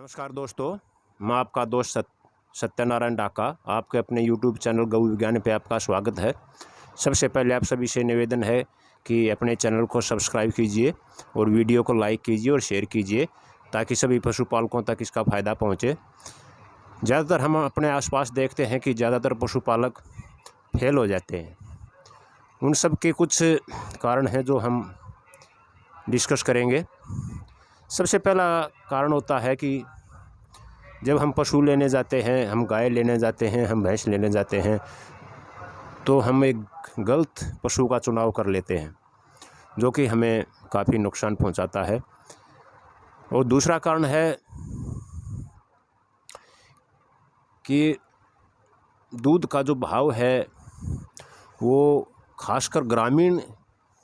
नमस्कार दोस्तों, मैं आपका दोस्त सत्यनारायण डाका। आपके अपने YouTube चैनल गौ विज्ञान पे आपका स्वागत है। सबसे पहले आप सभी से निवेदन है कि अपने चैनल को सब्सक्राइब कीजिए और वीडियो को लाइक कीजिए और शेयर कीजिए ताकि सभी पशुपालकों तक इसका फ़ायदा पहुँचे। ज़्यादातर हम अपने आसपास देखते हैं कि ज़्यादातर पशुपालक फेल हो जाते हैं। उन सब के कुछ कारण हैं जो हम डिस्कस करेंगे। सबसे पहला कारण होता है कि जब हम पशु लेने जाते हैं, हम गाय लेने जाते हैं, हम भैंस लेने जाते हैं, तो हम एक गलत पशु का चुनाव कर लेते हैं जो कि हमें काफ़ी नुकसान पहुंचाता है। और दूसरा कारण है कि दूध का जो भाव है वो खासकर ग्रामीण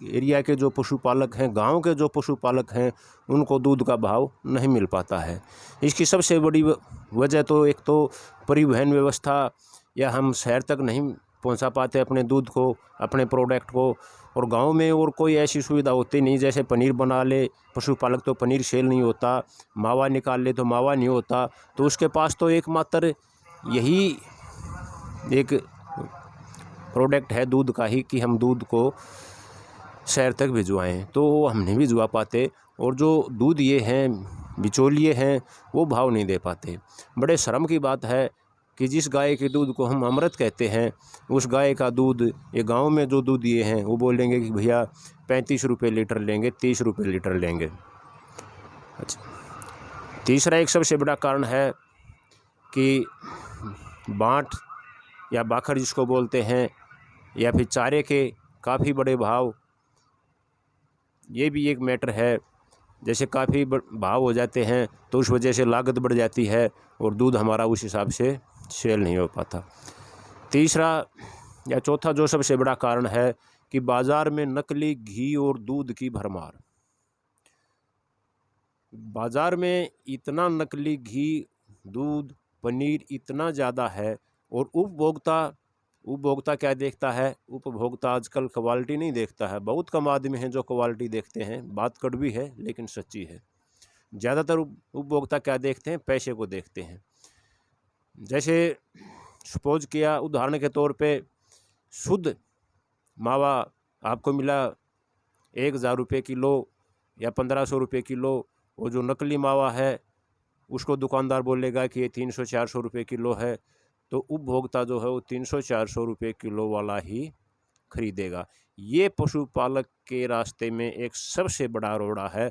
एरिया के जो पशुपालक हैं, गांव के जो पशुपालक हैं, उनको दूध का भाव नहीं मिल पाता है। इसकी सबसे बड़ी वजह तो एक तो परिवहन व्यवस्था, या हम शहर तक नहीं पहुंचा पाते अपने दूध को, अपने प्रोडक्ट को। और गांव में और कोई ऐसी सुविधा होती नहीं, जैसे पनीर बना ले पशुपालक तो पनीर सेल नहीं होता, मावा निकाल ले तो मावा नहीं होता। तो उसके पास तो एकमात्र यही एक प्रोडक्ट है दूध का ही कि हम दूध को शहर तक भिजवाएँ, तो वो हम नहीं भिजवा पाते। और जो दूध ये हैं बिचौलिए हैं वो भाव नहीं दे पाते। बड़े शर्म की बात है कि जिस गाय के दूध को हम अमृत कहते हैं, उस गाय का दूध ये गांव में जो दूध ये हैं वो बोलेंगे कि भैया 35 रुपये लीटर लेंगे, 30 रुपये लीटर लेंगे। अच्छा, तीसरा एक सबसे बड़ा कारण है कि बाँट या बाखर जिसको बोलते हैं, या फिर चारे के काफ़ी बड़े भाव, ये भी एक मैटर है। जैसे काफ़ी भाव हो जाते हैं तो उस वजह से लागत बढ़ जाती है और दूध हमारा उस हिसाब से सेल नहीं हो पाता। तीसरा या चौथा जो सबसे बड़ा कारण है कि बाज़ार में नकली घी और दूध की भरमार। बाज़ार में इतना नकली घी, दूध, पनीर इतना ज़्यादा है, और उपभोक्ता क्या देखता है? उपभोक्ता आजकल क्वालिटी नहीं देखता है। बहुत कम आदमी हैं जो क्वालिटी देखते हैं। बात कड़वी है लेकिन सच्ची है। ज़्यादातर उपभोक्ता क्या देखते हैं? पैसे को देखते हैं। जैसे सपोज किया उदाहरण के तौर पे, शुद्ध मावा आपको मिला 1000 रुपये किलो या 1500 रुपये किलो, वो जो नकली मावा है उसको दुकानदार बोलेगा कि ये 300-400 रुपये किलो है। तो उपभोक्ता जो है वो 300-400 रुपये किलो वाला ही खरीदेगा। ये पशुपालक के रास्ते में एक सबसे बड़ा रोड़ा है।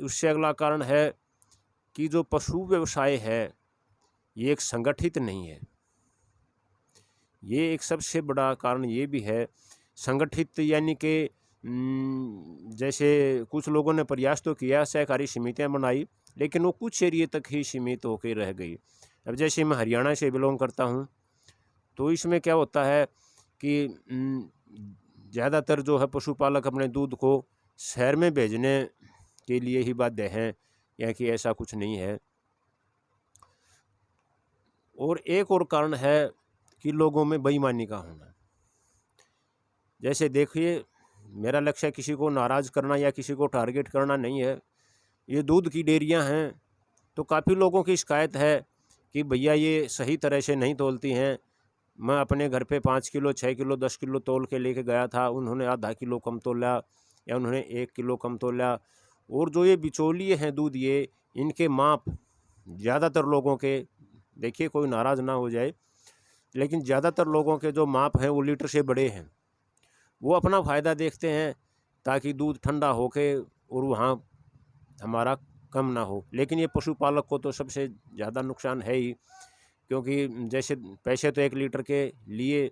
उससे अगला कारण है कि जो पशु व्यवसाय है ये एक संगठित नहीं है। ये एक सबसे बड़ा कारण ये भी है। संगठित यानी कि जैसे कुछ लोगों ने प्रयास तो किया, सहकारी समितियां बनाई, लेकिन वो कुछ एरिए तक ही सीमित होकर रह गई। अब जैसे मैं हरियाणा से बिलोंग करता हूँ, तो इसमें क्या होता है कि ज़्यादातर जो है पशुपालक अपने दूध को शहर में भेजने के लिए ही बाध्य हैं, या कि ऐसा कुछ नहीं है। और एक और कारण है कि लोगों में बेईमानी का होना। जैसे देखिए, मेरा लक्ष्य किसी को नाराज़ करना या किसी को टारगेट करना नहीं है। ये दूध की डेयरियां हैं, तो काफ़ी लोगों की शिकायत है कि भैया ये सही तरह से नहीं तौलती हैं। मैं अपने घर पे 5 किलो, 6 किलो, 10 किलो तौल के लेके गया था, उन्होंने आधा किलो कम तोला या उन्होंने 1 किलो कम तोला। और जो ये बिचौलिए हैं दूध, ये इनके माप ज़्यादातर लोगों के, देखिए कोई नाराज़ ना हो जाए, लेकिन ज़्यादातर लोगों के जो माप हैं वो लीटर से बड़े हैं। वो अपना फ़ायदा देखते हैं ताकि दूध ठंडा होके और वहाँ हमारा कम ना हो। लेकिन ये पशुपालक को तो सबसे ज़्यादा नुकसान है ही, क्योंकि जैसे पैसे तो 1 लीटर के लिए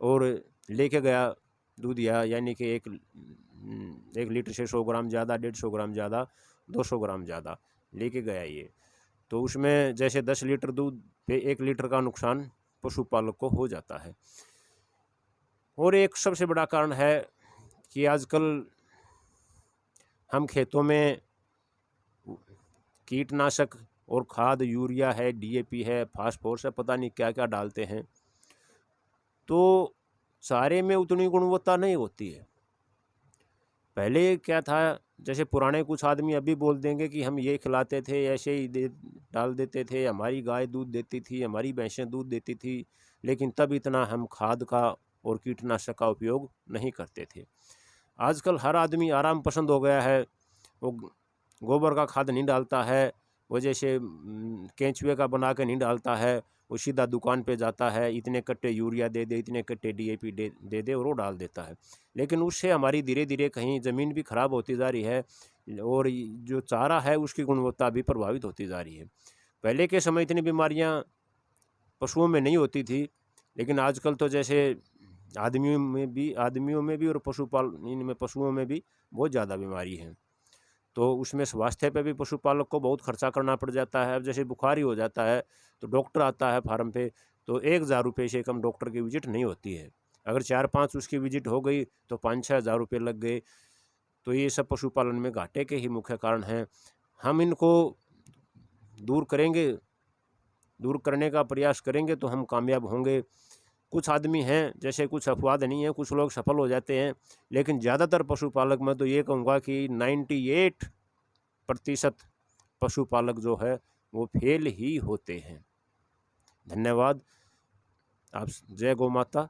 और लेके गया दूध, यानी कि 1 लीटर से 100 ग्राम ज़्यादा, 150 ग्राम ज़्यादा, 200 ग्राम ज़्यादा लेके गया ये, तो उसमें जैसे 10 लीटर दूध पे 1 लीटर का नुकसान पशुपालक को हो जाता है। और एक सबसे बड़ा कारण है कि आजकल हम खेतों में कीटनाशक और खाद, यूरिया है, डीएपी है, फास्फोरस है, पता नहीं क्या क्या डालते हैं, तो चारे में उतनी गुणवत्ता नहीं होती है। पहले क्या था जैसे पुराने कुछ आदमी अभी बोल देंगे कि हम ये खिलाते थे, ऐसे ही डाल देते थे, हमारी गाय दूध देती थी, हमारी भैंसें दूध देती थी, लेकिन तब इतना हम खाद का और कीटनाशक का उपयोग नहीं करते थे। आजकल हर आदमी आराम पसंद हो गया है, वो गोबर का खाद नहीं डालता है, वो जैसे केंचुए का बना के नहीं डालता है, वो सीधा दुकान पे जाता है, इतने कट्टे यूरिया दे दे, इतने कट्टे DAP दे दे और वो डाल देता है। लेकिन उससे हमारी धीरे धीरे कहीं ज़मीन भी ख़राब होती जा रही है और जो चारा है उसकी गुणवत्ता भी प्रभावित होती जा रही है। पहले के समय इतनी बीमारियां पशुओं में नहीं होती थी, लेकिन आजकल तो जैसे आदमियों में भी और पशुओं में भी बहुत ज़्यादा बीमारी है। तो उसमें स्वास्थ्य पे भी पशुपालक को बहुत खर्चा करना पड़ जाता है। अब जैसे बुखार ही हो जाता है तो डॉक्टर आता है फार्म पे, तो 1000 रुपये से कम डॉक्टर की विजिट नहीं होती है। अगर 4-5 उसकी विजिट हो गई तो 5-6 हज़ार रुपये लग गए। तो ये सब पशुपालन में घाटे के ही मुख्य कारण हैं। हम इनको दूर करने का प्रयास करेंगे तो हम कामयाब होंगे। कुछ आदमी हैं, जैसे कुछ अपवाद नहीं है, कुछ लोग सफल हो जाते हैं, लेकिन ज़्यादातर पशुपालक मैं तो ये कहूँगा कि 98% पशुपालक जो है वो फेल ही होते हैं। धन्यवाद। आप जय गौ माता।